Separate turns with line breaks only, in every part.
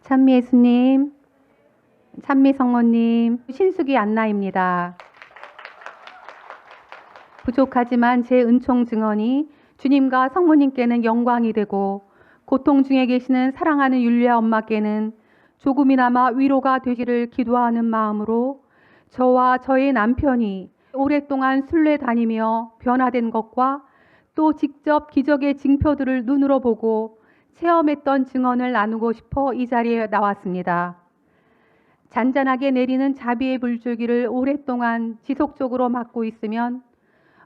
찬미 예수님, 찬미 성모님, 신숙이 안나입니다. 부족하지만 제 은총 증언이 주님과 성모님께는 영광이 되고 고통 중에 계시는 사랑하는 율리아 엄마께는 조금이나마 위로가 되기를 기도하는 마음으로 저와 저의 남편이 오랫동안 순례 다니며 변화된 것과 또 직접 기적의 징표들을 눈으로 보고 체험했던 증언을 나누고 싶어 이 자리에 나왔습니다. 잔잔하게 내리는 자비의 물줄기를 오랫동안 지속적으로 맞고 있으면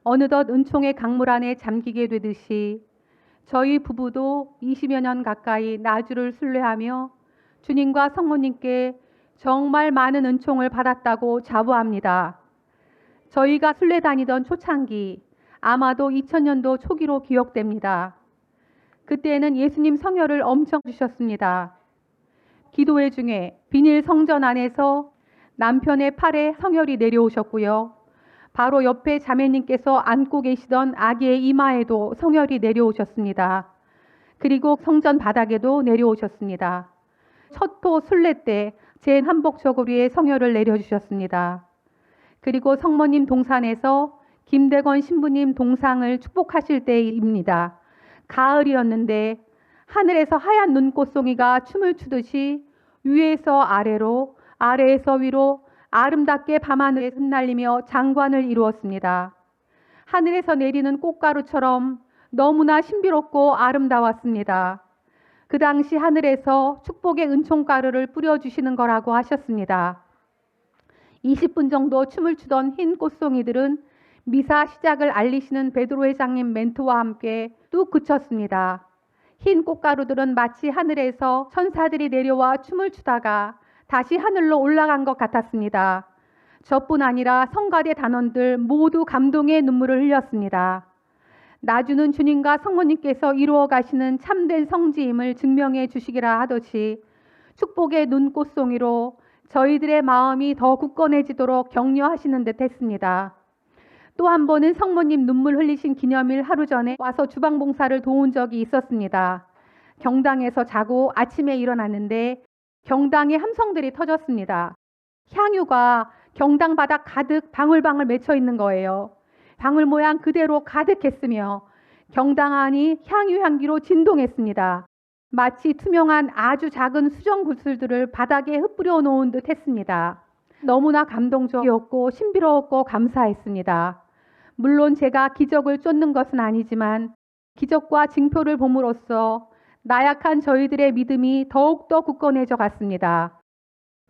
어느덧 은총의 강물 안에 잠기게 되듯이 저희 부부도 20여 년 가까이 나주를 순례하며 주님과 성모님께 정말 많은 은총을 받았다고 자부합니다. 저희가 순례 다니던 초창기, 아마도 2000년도 초기로 기억됩니다. 그때는 예수님 성혈을 엄청 주셨습니다. 기도회 중에 비닐 성전 안에서 남편의 팔에 성혈이 내려오셨고요. 바로 옆에 자매님께서 안고 계시던 아기의 이마에도 성혈이 내려오셨습니다. 그리고 성전 바닥에도 내려오셨습니다. 첫토 순례 때 제 한복 저고리에 성혈을 내려주셨습니다. 그리고 성모님 동산에서 김대건 신부님 동상을 축복하실 때입니다. 가을이었는데 하늘에서 하얀 눈꽃송이가 춤을 추듯이 위에서 아래로, 아래에서 위로 아름답게 밤하늘에 흩날리며 장관을 이루었습니다. 하늘에서 내리는 꽃가루처럼 너무나 신비롭고 아름다웠습니다. 그 당시 하늘에서 축복의 은총가루를 뿌려주시는 거라고 하셨습니다. 20분 정도 춤을 추던 흰 꽃송이들은 미사 시작을 알리시는 베드로 회장님 멘트와 함께 뚝 그쳤습니다. 흰 꽃가루들은 마치 하늘에서 천사들이 내려와 춤을 추다가 다시 하늘로 올라간 것 같았습니다. 저뿐 아니라 성가대 단원들 모두 감동의 눈물을 흘렸습니다. 나주는 주님과 성모님께서 이루어 가시는 참된 성지임을 증명해 주시기라 하듯이 축복의 눈꽃송이로 저희들의 마음이 더 굳건해지도록 격려하시는 듯 했습니다. 또 한 번은 성모님 눈물 흘리신 기념일 하루 전에 와서 주방 봉사를 도운 적이 있었습니다. 경당에서 자고 아침에 일어났는데 경당에 함성들이 터졌습니다. 향유가 경당 바닥 가득 방울방울 맺혀 있는 거예요. 방울 모양 그대로 가득했으며 경당 안이 향유 향기로 진동했습니다. 마치 투명한 아주 작은 수정 구슬들을 바닥에 흩뿌려 놓은 듯 했습니다. 너무나 감동적이었고 신비로웠고 감사했습니다. 물론 제가 기적을 쫓는 것은 아니지만 기적과 징표를 봄으로써 나약한 저희들의 믿음이 더욱더 굳건해져 갔습니다.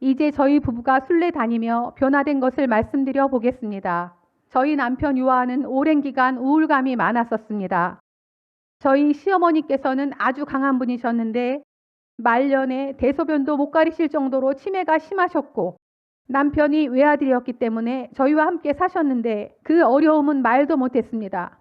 이제 저희 부부가 순례 다니며 변화된 것을 말씀드려 보겠습니다. 저희 남편 유아는 오랜 기간 우울감이 많았었습니다. 저희 시어머니께서는 아주 강한 분이셨는데 말년에 대소변도 못 가리실 정도로 치매가 심하셨고 남편이 외아들이었기 때문에 저희와 함께 사셨는데 그 어려움은 말도 못했습니다.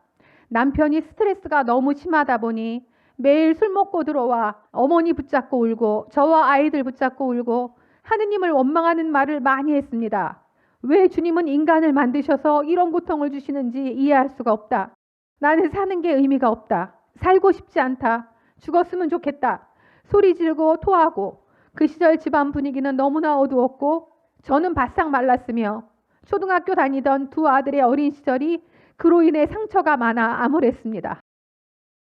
남편이 스트레스가 너무 심하다 보니 매일 술 먹고 들어와 어머니 붙잡고 울고 저와 아이들 붙잡고 울고 하느님을 원망하는 말을 많이 했습니다. 왜 주님은 인간을 만드셔서 이런 고통을 주시는지 이해할 수가 없다. 나는 사는 게 의미가 없다. 살고 싶지 않다. 죽었으면 좋겠다. 소리 지르고 토하고 그 시절 집안 분위기는 너무나 어두웠고 저는 바싹 말랐으며 초등학교 다니던 두 아들의 어린 시절이 그로 인해 상처가 많아 암울했습니다.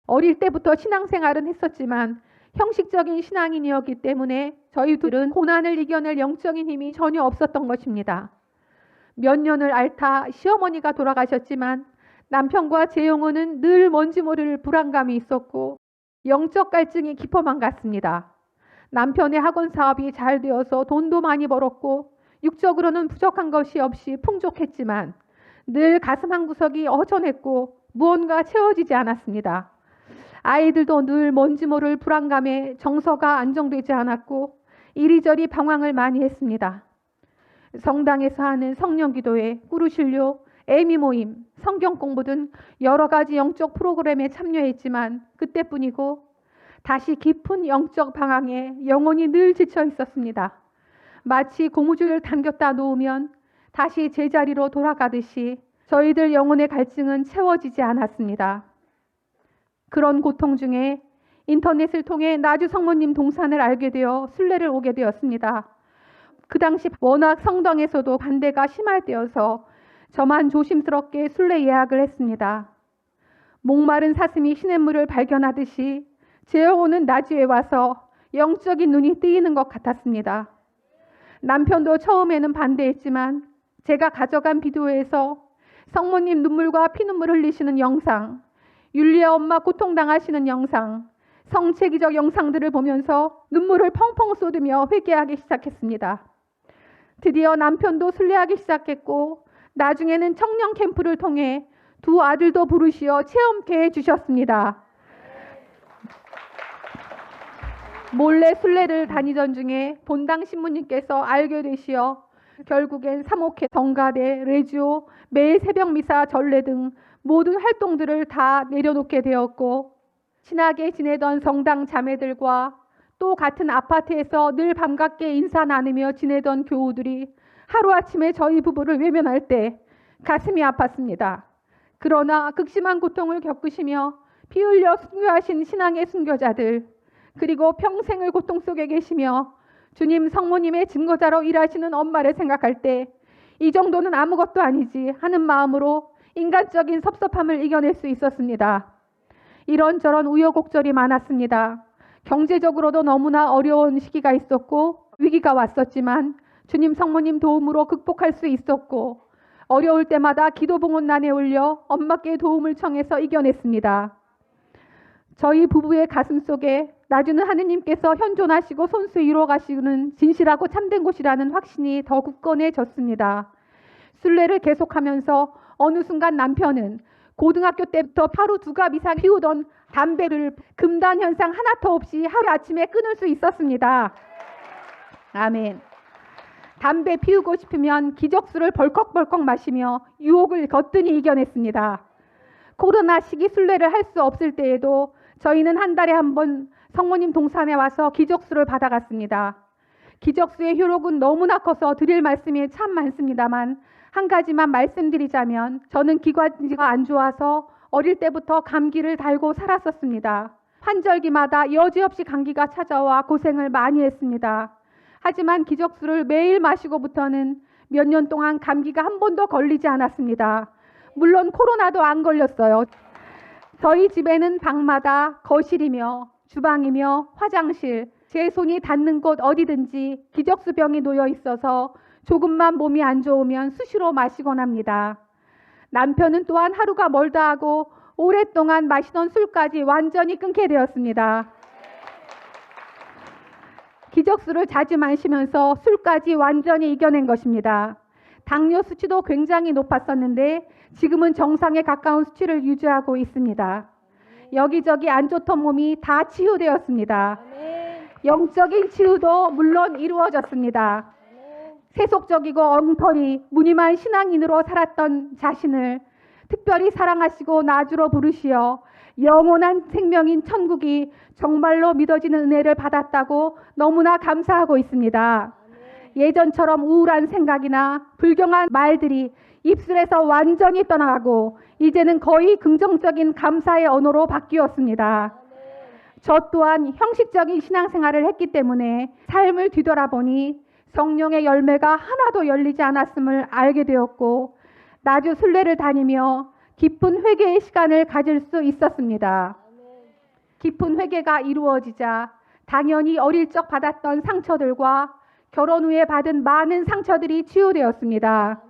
어릴 때부터 신앙생활은 했었지만 형식적인 신앙인이었기 때문에 저희 둘은 고난을 이겨낼 영적인 힘이 전혀 없었던 것입니다. 몇 년을 앓다 시어머니가 돌아가셨지만 남편과 제 영혼은 늘 뭔지 모를 불안감이 있었고 영적 갈증이 깊어만 갔습니다. 남편의 학원 사업이 잘 되어서 돈도 많이 벌었고 육적으로는 부족한 것이 없이 풍족했지만 늘 가슴 한구석이 허전했고 무언가 채워지지 않았습니다. 아이들도 늘 뭔지 모를 불안감에 정서가 안정되지 않았고 이리저리 방황을 많이 했습니다. 성당에서 하는 성령기도회, 꾸루실료, 애미 모임, 성경 공부 등 여러 가지 영적 프로그램에 참여했지만 그때뿐이고 다시 깊은 영적 방황에 영혼이 늘 지쳐 있었습니다. 마치 고무줄을 당겼다 놓으면 다시 제자리로 돌아가듯이 저희들 영혼의 갈증은 채워지지 않았습니다. 그런 고통 중에 인터넷을 통해 나주 성모님 동산을 알게 되어 순례를 오게 되었습니다. 그 당시 워낙 성당에서도 반대가 심할 때여서 저만 조심스럽게 순례 예약을 했습니다. 목마른 사슴이 시냇물을 발견하듯이 제 영혼은 나주에 와서 영적인 눈이 뜨이는 것 같았습니다. 남편도 처음에는 반대했지만 제가 가져간 비디오에서 성모님 눈물과 피눈물 흘리시는 영상, 율리아 엄마 고통당하시는 영상, 성체기적 영상들을 보면서 눈물을 펑펑 쏟으며 회개하기 시작했습니다. 드디어 남편도 순례하기 시작했고 나중에는 청년 캠프를 통해 두 아들도 부르시어 체험케 해주셨습니다. 몰래 순례를 다니던 중에 본당 신부님께서 알게 되시어 결국엔 사목회, 정가대, 레지오, 매일 새벽 미사, 전례 등 모든 활동들을 다 내려놓게 되었고 친하게 지내던 성당 자매들과 또 같은 아파트에서 늘 반갑게 인사 나누며 지내던 교우들이 하루아침에 저희 부부를 외면할 때 가슴이 아팠습니다. 그러나 극심한 고통을 겪으시며 피 흘려 순교하신 신앙의 순교자들, 그리고 평생을 고통 속에 계시며 주님 성모님의 증거자로 일하시는 엄마를 생각할 때 이 정도는 아무것도 아니지 하는 마음으로 인간적인 섭섭함을 이겨낼 수 있었습니다. 이런저런 우여곡절이 많았습니다. 경제적으로도 너무나 어려운 시기가 있었고 위기가 왔었지만 주님 성모님 도움으로 극복할 수 있었고 어려울 때마다 기도봉헌란에 올려 엄마께 도움을 청해서 이겨냈습니다. 저희 부부의 가슴 속에 나주는 하느님께서 현존하시고 손수 이루어가시는 진실하고 참된 곳이라는 확신이 더 굳건해졌습니다. 순례를 계속하면서 어느 순간 남편은 고등학교 때부터 하루 2갑 이상 피우던 담배를 금단 현상 하나도 없이 하루아침에 끊을 수 있었습니다. 아멘. 담배 피우고 싶으면 기적수를 벌컥벌컥 마시며 유혹을 거뜬히 이겨냈습니다. 코로나 시기 순례를 할 수 없을 때에도 저희는 한 달에 한 번 성모님 동산에 와서 기적수를 받아갔습니다. 기적수의 효력은 너무나 커서 드릴 말씀이 참 많습니다만 한 가지만 말씀드리자면 저는 기관지가 안 좋아서 어릴 때부터 감기를 달고 살았었습니다. 환절기마다 여지없이 감기가 찾아와 고생을 많이 했습니다. 하지만 기적수를 매일 마시고부터는 몇 년 동안 감기가 한 번도 걸리지 않았습니다. 물론 코로나도 안 걸렸어요. 저희 집에는 방마다 거실이며 주방이며 화장실, 제 손이 닿는 곳 어디든지 기적수병이 놓여 있어서 조금만 몸이 안 좋으면 수시로 마시곤 합니다. 남편은 또한 하루가 멀다 하고 오랫동안 마시던 술까지 완전히 끊게 되었습니다. 기적수를 자주 마시면서 술까지 완전히 이겨낸 것입니다. 당뇨 수치도 굉장히 높았었는데 지금은 정상에 가까운 수치를 유지하고 있습니다. 여기저기 안 좋던 몸이 다 치유되었습니다. 영적인 치유도 물론 이루어졌습니다. 세속적이고 엉터리, 무늬만 신앙인으로 살았던 자신을 특별히 사랑하시고 나주로 부르시어 영원한 생명인 천국이 정말로 믿어지는 은혜를 받았다고 너무나 감사하고 있습니다. 예전처럼 우울한 생각이나 불경한 말들이 입술에서 완전히 떠나가고 이제는 거의 긍정적인 감사의 언어로 바뀌었습니다. 저 또한 형식적인 신앙생활을 했기 때문에 삶을 뒤돌아보니 성령의 열매가 하나도 열리지 않았음을 알게 되었고 나주 순례를 다니며 깊은 회개의 시간을 가질 수 있었습니다. 깊은 회개가 이루어지자 당연히 어릴 적 받았던 상처들과 결혼 후에 받은 많은 상처들이 치유되었습니다.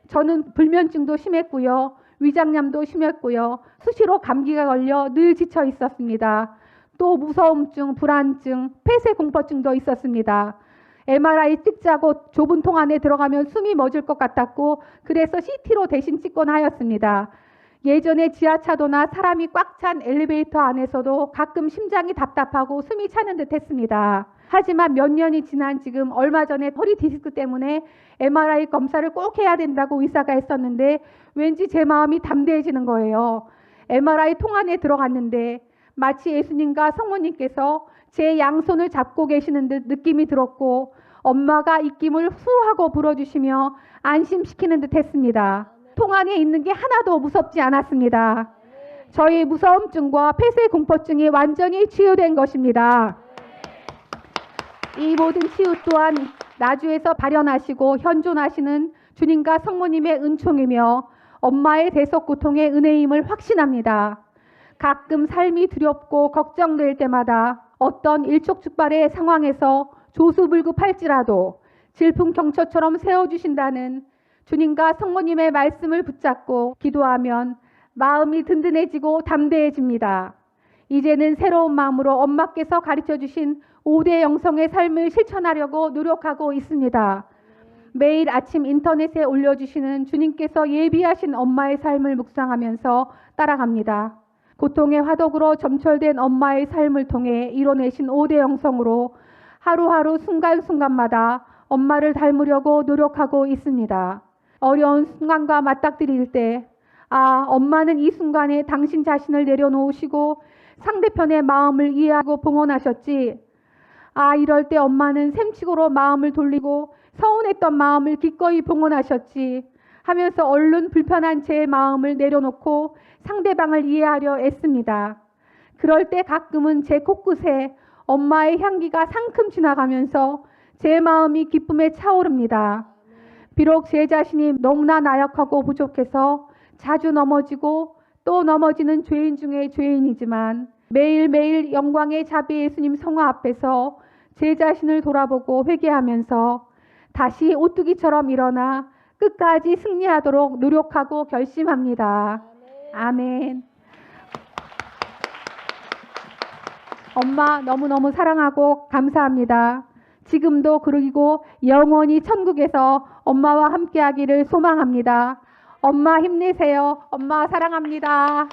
저는 불면증도 심했고요. 위장염도 심했고요. 수시로 감기가 걸려 늘 지쳐 있었습니다. 또 무서움증, 불안증, 폐쇄공포증도 있었습니다. MRI 찍자고 좁은 통 안에 들어가면 숨이 멎을 것 같았고 그래서 CT로 대신 찍곤 하였습니다. 예전에 지하차도나 사람이 꽉 찬 엘리베이터 안에서도 가끔 심장이 답답하고 숨이 차는 듯 했습니다. 하지만 몇 년이 지난 지금 얼마 전에 허리 디스크 때문에 MRI 검사를 꼭 해야 된다고 의사가 했었는데 왠지 제 마음이 담대해지는 거예요. MRI 통 안에 들어갔는데 마치 예수님과 성모님께서 제 양손을 잡고 계시는 듯 느낌이 들었고 엄마가 입김을 후 하고 불어주시며 안심시키는 듯 했습니다. 통 안에 있는 게 하나도 무섭지 않았습니다. 저희 무서움증과 폐쇄 공포증이 완전히 치유된 것입니다. 이 모든 치유 또한 나주에서 발현하시고 현존하시는 주님과 성모님의 은총이며 엄마의 대속 고통의 은혜임을 확신합니다. 가끔 삶이 두렵고 걱정될 때마다 어떤 일촉즉발의 상황에서 조수불급할지라도 질풍경초처럼 세워주신다는 주님과 성모님의 말씀을 붙잡고 기도하면 마음이 든든해지고 담대해집니다. 이제는 새로운 마음으로 엄마께서 가르쳐주신 5대 영성의 삶을 실천하려고 노력하고 있습니다. 매일 아침 인터넷에 올려주시는 주님께서 예비하신 엄마의 삶을 묵상하면서 따라갑니다. 고통의 화덕으로 점철된 엄마의 삶을 통해 이뤄내신 5대 영성으로 하루하루 순간순간마다 엄마를 닮으려고 노력하고 있습니다. 어려운 순간과 맞닥뜨릴 때 엄마는 이 순간에 당신 자신을 내려놓으시고 상대편의 마음을 이해하고 봉헌하셨지. 이럴 때 엄마는 샘치고로 마음을 돌리고 서운했던 마음을 기꺼이 봉헌하셨지 하면서 얼른 불편한 제 마음을 내려놓고 상대방을 이해하려 애씁니다. 그럴 때 가끔은 제 코끝에 엄마의 향기가 상큼 지나가면서 제 마음이 기쁨에 차오릅니다. 비록 제 자신이 너무나 나약하고 부족해서 자주 넘어지고 또 넘어지는 죄인 중에 죄인이지만 매일매일 영광의 자비 예수님 성화 앞에서 제 자신을 돌아보고 회개하면서 다시 오뚜기처럼 일어나 끝까지 승리하도록 노력하고 결심합니다. 아멘. 엄마 너무너무 사랑하고 감사합니다. 지금도 그리고 영원히 천국에서 엄마와 함께하기를 소망합니다. 엄마 힘내세요. 엄마 사랑합니다.